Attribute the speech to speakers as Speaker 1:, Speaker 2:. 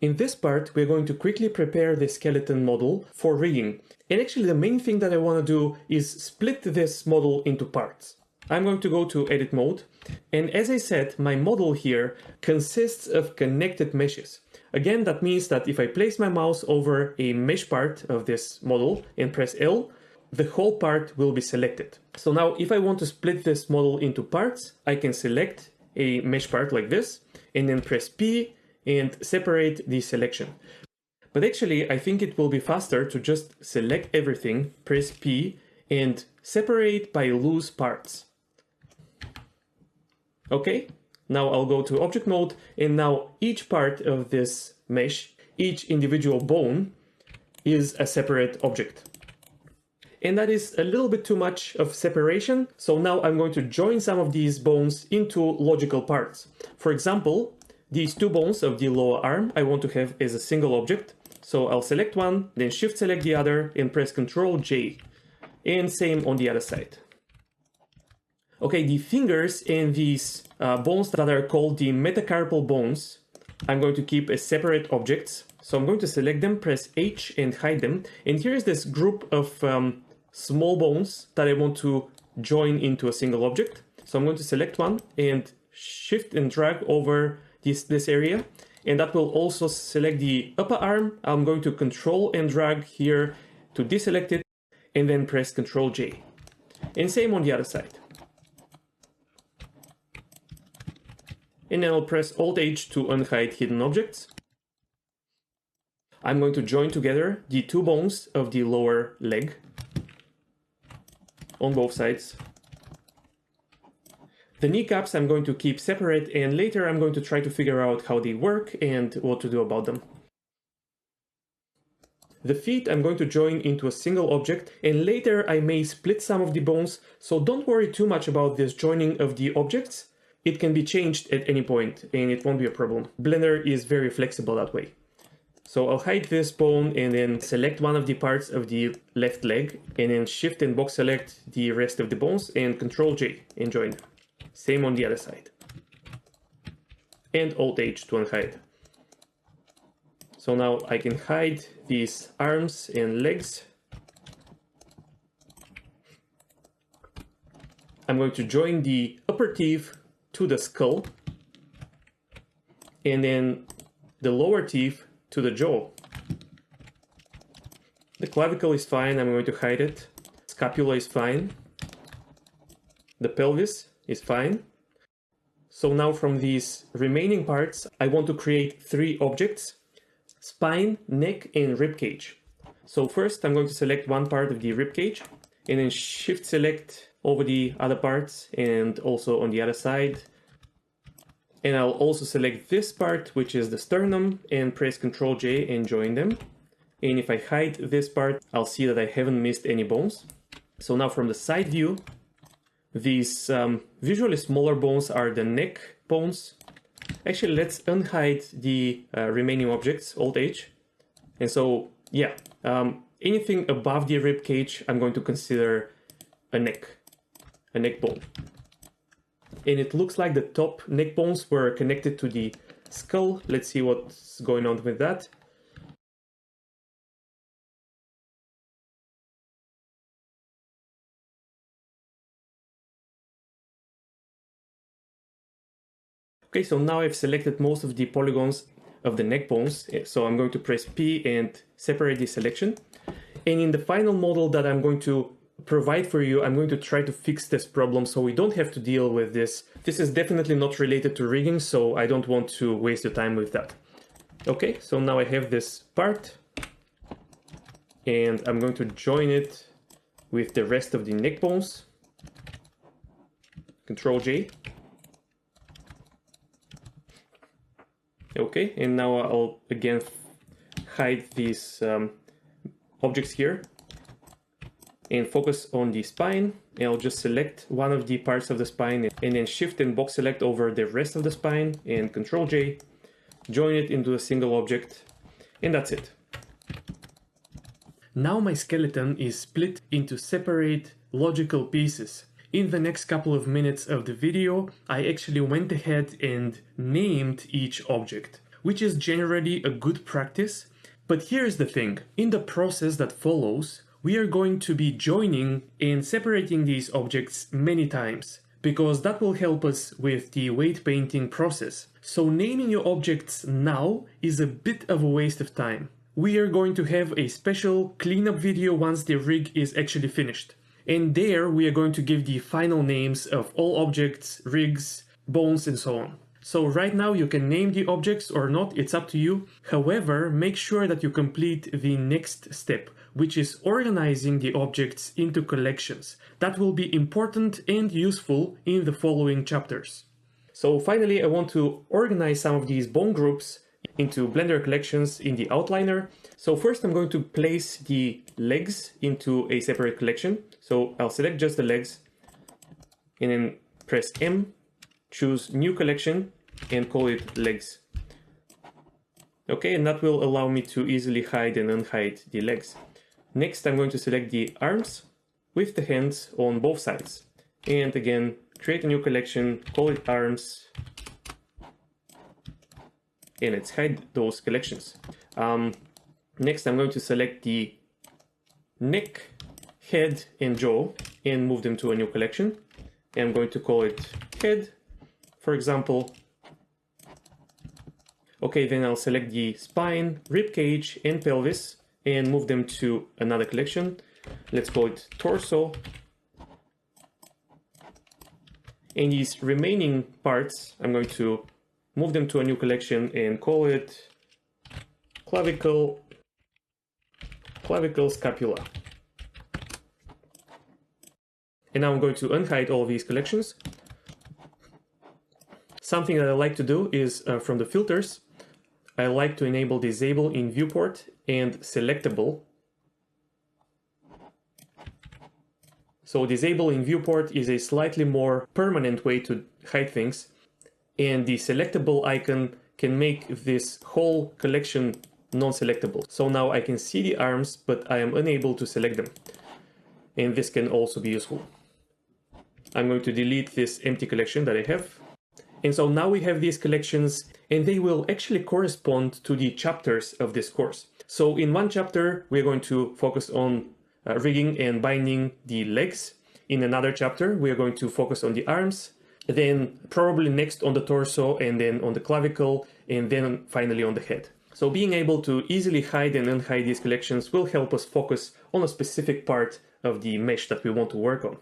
Speaker 1: In this part, we're going to quickly prepare the skeleton model for rigging. And actually the main thing that I want to do is split this model into parts. I'm going to go to edit mode. And as I said, my model here consists of connected meshes. Again, that means that if I place my mouse over a mesh part of this model and press L, the whole part will be selected. So now if I want to split this model into parts, I can select a mesh part like this and then press P and separate the selection. But actually, I think it will be faster to just select everything, press P, and separate by loose parts. Okay, now I'll go to object mode, and now each part of this mesh, each individual bone, is a separate object. And that is a little bit too much of separation, so now I'm going to join some of these bones into logical parts. For example, these two bones of the lower arm I want to have as a single object. So I'll select one, then shift select the other and press Ctrl J. And same on the other side. Okay, the fingers and these bones that are called the metacarpal bones, I'm going to keep as separate objects. So I'm going to select them, press H and hide them. And here's this group of small bones that I want to join into a single object. So I'm going to select one and shift and drag over this area, and that will also select the upper arm. I'm going to control and drag here to deselect it, and then press Ctrl J. And same on the other side. And then I'll press Alt H to unhide hidden objects. I'm going to join together the two bones of the lower leg on both sides. The kneecaps I'm going to keep separate, and later I'm going to try to figure out how they work and what to do about them. The feet I'm going to join into a single object, and later I may split some of the bones, so don't worry too much about this joining of the objects. It can be changed at any point and it won't be a problem. Blender is very flexible that way. So I'll hide this bone and then select one of the parts of the left leg, and then shift and box select the rest of the bones and Ctrl J and join them. Same on the other side. And Alt H to unhide. So now I can hide these arms and legs. I'm going to join the upper teeth to the skull, and then the lower teeth to the jaw. The clavicle is fine, I'm going to hide it. Scapula is fine. The pelvis is fine. So now from these remaining parts, I want to create three objects: spine, neck, and rib cage. So first I'm going to select one part of the rib cage, and then shift select over the other parts and also on the other side. And I'll also select this part, which is the sternum, and press Ctrl J and join them. And if I hide this part, I'll see that I haven't missed any bones. So now from the side view, these visually smaller bones are the neck bones. Actually, let's unhide the remaining objects, Alt H. And so, yeah, anything above the rib cage, I'm going to consider a neck bone. And it looks like the top neck bones were connected to the skull. Let's see what's going on with that. Okay, so now I've selected most of the polygons of the neck bones. So I'm going to press P and separate the selection. And in the final model that I'm going to provide for you, I'm going to try to fix this problem so we don't have to deal with this. This is definitely not related to rigging, so I don't want to waste your time with that. Okay, so now I have this part, and I'm going to join it with the rest of the neck bones. Ctrl J. Okay, and now I'll again hide these objects here and focus on the spine. And I'll just select one of the parts of the spine and then shift and box select over the rest of the spine and Ctrl J, join it into a single object, and that's it. Now my skeleton is split into separate logical pieces. In the next couple of minutes of the video, I actually went ahead and named each object. which is generally a good practice. But here's the thing, in the process that follows, we are going to be joining and separating these objects many times, because that will help us with the weight painting process. So naming your objects now is a bit of a waste of time. We are going to have a special cleanup video once the rig is actually finished. And there we are going to give the final names of all objects, rigs, bones, and so on. So right now you can name the objects or not, it's up to you. However, make sure that you complete the next step, which is organizing the objects into collections. That will be important and useful in the following chapters. So finally, I want to organize some of these bone groups into Blender collections in the outliner. So first I'm going to place the legs into a separate collection. So I'll select just the legs and then press M, choose new collection and call it legs. Okay, and that will allow me to easily hide and unhide the legs. Next, I'm going to select the arms with the hands on both sides. And again, create a new collection, call it arms. And let's hide those collections. Next, I'm going to select the neck, head, and jaw and move them to a new collection. And I'm going to call it head, for example. Okay, then I'll select the spine, rib cage, and pelvis and move them to another collection. Let's call it torso. And these remaining parts, I'm going to move them to a new collection and call it clavicle, scapula. And now I'm going to unhide all of these collections. Something that I like to do is from the filters, I like to enable disable in viewport and selectable. So disable in viewport is a slightly more permanent way to hide things, and the selectable icon can make this whole collection non-selectable. So now I can see the arms, but I am unable to select them. And this can also be useful. I'm going to delete this empty collection that I have. And so now we have these collections, and they will actually correspond to the chapters of this course. So in one chapter, we're going to focus on rigging and binding the legs. In another chapter, we are going to focus on the arms, then probably next on the torso, and then on the clavicle, and then finally on the head. So being able to easily hide and unhide these collections will help us focus on a specific part of the mesh that we want to work on.